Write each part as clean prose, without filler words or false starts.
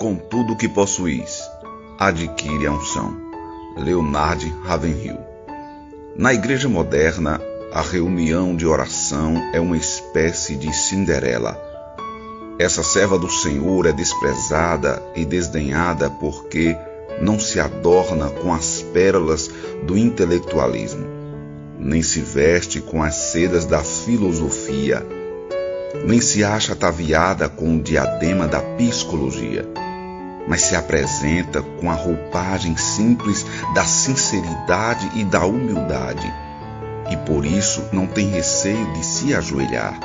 com tudo o que possuís, adquire a unção. Leonard Ravenhill. Na igreja moderna, a reunião de oração é uma espécie de Cinderela. Essa serva do Senhor é desprezada e desdenhada porque não se adorna com as pérolas do intelectualismo, nem se veste com as sedas da filosofia, nem se acha ataviada com o diadema da psicologia, mas se apresenta com a roupagem simples da sinceridade e da humildade, e por isso não tem receio de se ajoelhar.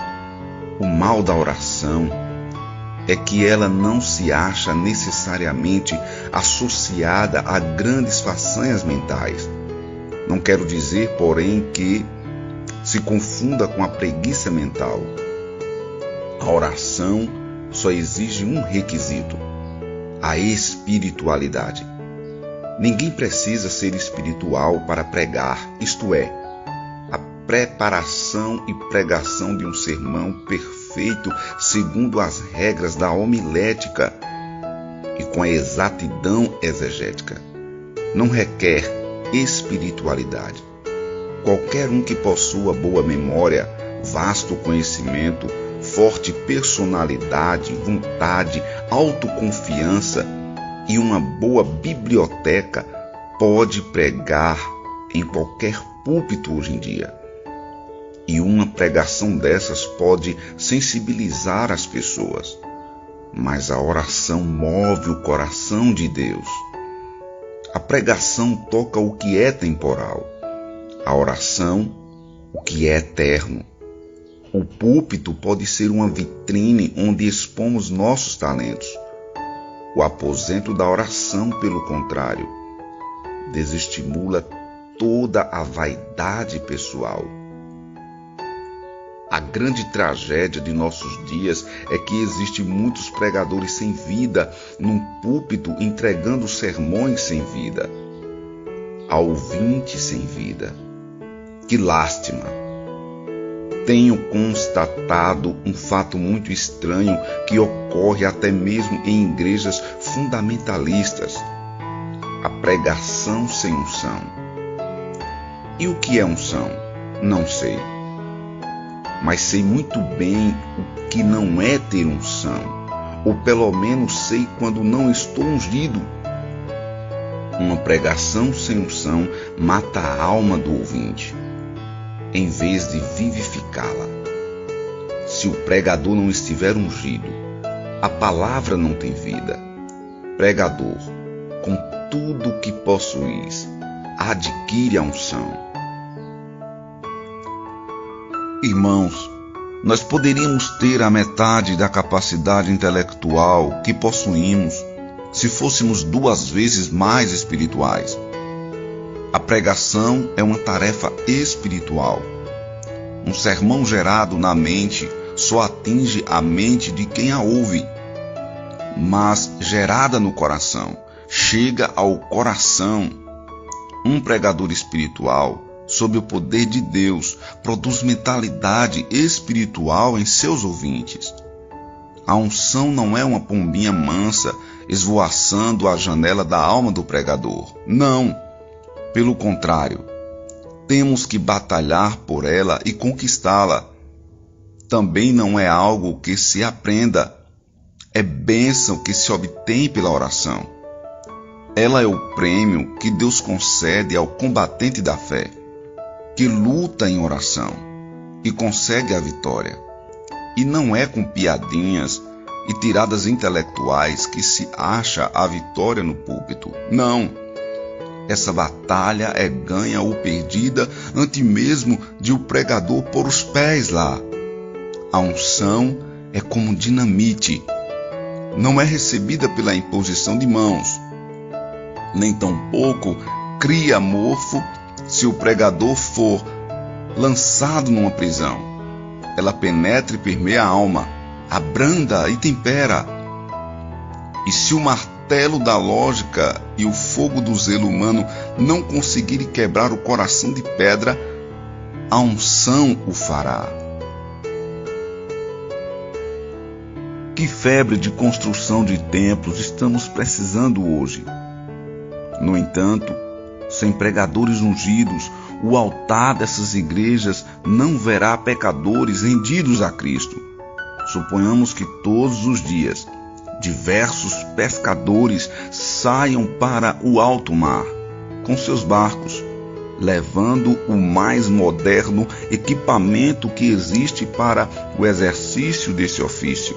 O mal da oração é que ela não se acha necessariamente associada a grandes façanhas mentais. Não quero dizer, porém, que se confunda com a preguiça mental. A oração só exige um requisito: a espiritualidade. Ninguém precisa ser espiritual para pregar, isto é, a preparação e pregação de um sermão perfeito segundo as regras da homilética e com a exatidão exegética. Não requer espiritualidade. Qualquer um que possua boa memória, vasto conhecimento, forte personalidade, vontade, autoconfiança e uma boa biblioteca pode pregar em qualquer púlpito hoje em dia. E uma pregação dessas pode sensibilizar as pessoas. Mas a oração move o coração de Deus. A pregação toca o que é temporal. A oração, o que é eterno. O púlpito pode ser uma vitrine onde expomos nossos talentos. O aposento da oração, pelo contrário, desestimula toda a vaidade pessoal. A grande tragédia de nossos dias é que existem muitos pregadores sem vida num púlpito entregando sermões sem vida, a ouvinte sem vida. Que lástima! Tenho constatado um fato muito estranho que ocorre até mesmo em igrejas fundamentalistas: a pregação sem unção. E o que é unção? Não sei. Mas sei muito bem o que não é ter unção, ou pelo menos sei quando não estou ungido. Uma pregação sem unção mata a alma do ouvinte, em vez de vivificá-la. Se o pregador não estiver ungido, a palavra não tem vida. Pregador, com tudo o que possuís, adquire a unção. Irmãos, nós poderíamos ter a metade da capacidade intelectual que possuímos se fôssemos 2 vezes mais espirituais. A pregação é uma tarefa espiritual. Um sermão gerado na mente só atinge a mente de quem a ouve, mas gerada no coração, chega ao coração. Um pregador espiritual, sob o poder de Deus, produz mentalidade espiritual em seus ouvintes. A unção não é uma pombinha mansa esvoaçando a janela da alma do pregador. Não, pelo contrário, temos que batalhar por ela e conquistá-la. Também não é algo que se aprenda, é bênção que se obtém pela oração. Ela é o prêmio que Deus concede ao combatente da fé, que luta em oração e consegue a vitória. E não é com piadinhas e tiradas intelectuais que se acha a vitória no púlpito. Não. Essa batalha é ganha ou perdida antes mesmo de o pregador pôr os pés lá. A unção é como dinamite. Não é recebida pela imposição de mãos. Nem tampouco cria mofo se o pregador for lançado numa prisão. Ela penetra e permeia a alma, abranda e tempera. E se o martelo da lógica e o fogo do zelo humano não conseguirem quebrar o coração de pedra, a unção o fará. que febre de construção de templos estamos precisando hoje? No entanto, sem pregadores ungidos, o altar dessas igrejas não verá pecadores rendidos a Cristo. Suponhamos que todos os dias diversos pescadores saiam para o alto mar com seus barcos, levando o mais moderno equipamento que existe para o exercício desse ofício,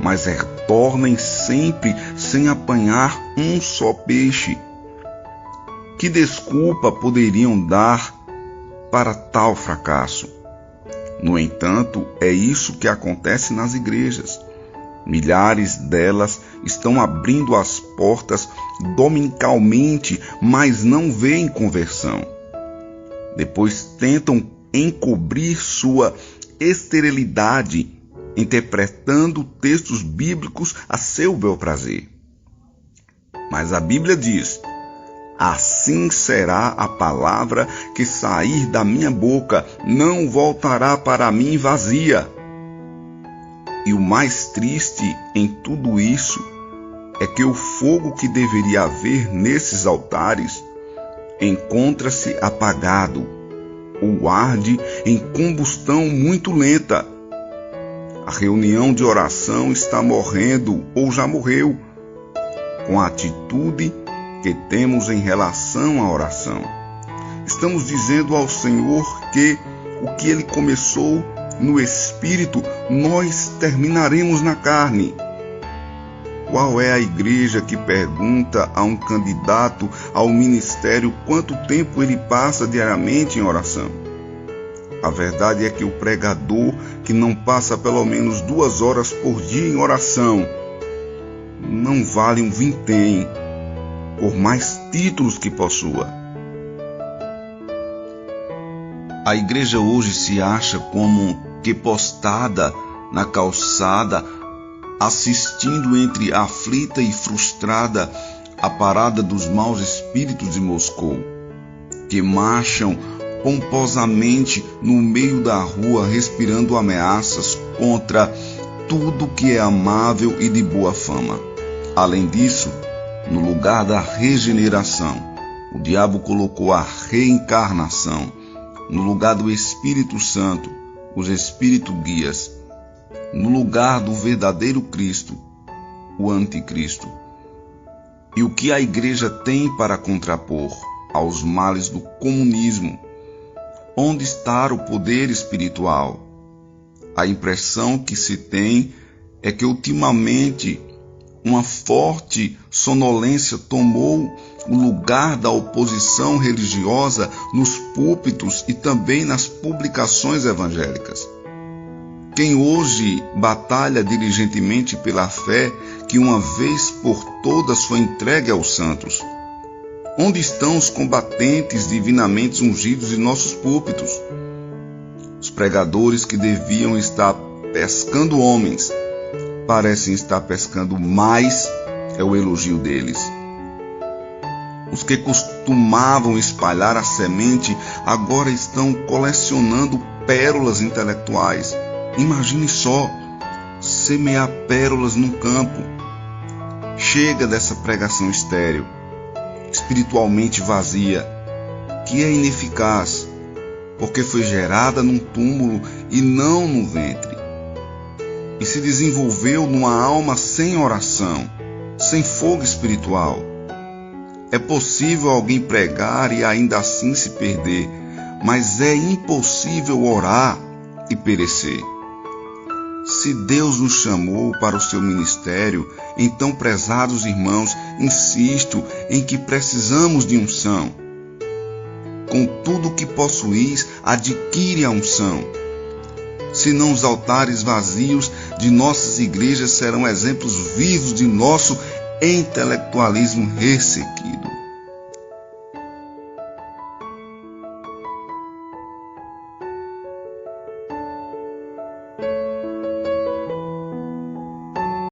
mas retornem sempre sem apanhar um só peixe. Que desculpa poderiam dar para tal fracasso? No entanto, é isso que acontece nas igrejas. Milhares delas estão abrindo as portas dominicalmente, mas não veem conversão. Depois tentam encobrir sua esterilidade, interpretando textos bíblicos a seu bel prazer. Mas a Bíblia diz: assim será a palavra que sair da minha boca, não voltará para mim vazia. E o mais triste em tudo isso é que o fogo que deveria haver nesses altares encontra-se apagado ou arde em combustão muito lenta. A reunião de oração está morrendo ou já morreu, com a atitude que temos em relação à oração. Estamos dizendo ao Senhor que o que Ele começou no Espírito, nós terminaremos na carne. Qual é a igreja que pergunta a um candidato ao ministério quanto tempo ele passa diariamente em oração? A verdade é que o pregador que não passa pelo menos 2 horas por dia em oração não vale um vintém, por mais títulos que possua. A igreja hoje se acha como que postada na calçada, assistindo entre aflita e frustrada a parada dos maus espíritos de Moscou, que marcham pomposamente no meio da rua, respirando ameaças contra tudo que é amável e de boa fama. Além disso, no lugar da regeneração, o diabo colocou a reencarnação. No lugar do Espírito Santo, os Espíritos guias. No lugar do verdadeiro Cristo, o anticristo. E o que a igreja tem para contrapor aos males do comunismo? Onde está o poder espiritual? A impressão que se tem é que ultimamente uma forte sonolência tomou o lugar da oposição religiosa nos púlpitos e também nas publicações evangélicas. Quem hoje batalha diligentemente pela fé que uma vez por todas foi entregue aos santos? Onde estão os combatentes divinamente ungidos em nossos púlpitos? Os pregadores que deviam estar pescando homens parecem estar pescando mais, é o elogio deles. Os que costumavam espalhar a semente agora estão colecionando pérolas intelectuais. Imagine só, semear pérolas num campo. Chega dessa pregação estéril, espiritualmente vazia, que é ineficaz, porque foi gerada num túmulo e não no ventre, e se desenvolveu numa alma sem oração, sem fogo espiritual. É possível alguém pregar e ainda assim se perder, mas é impossível orar e perecer. Se Deus nos chamou para o seu ministério, então, prezados irmãos, insisto em que precisamos de unção. Com tudo o que possuís, adquire a unção. Senão os altares vazios de nossas igrejas serão exemplos vivos de nosso intelectualismo ressequido.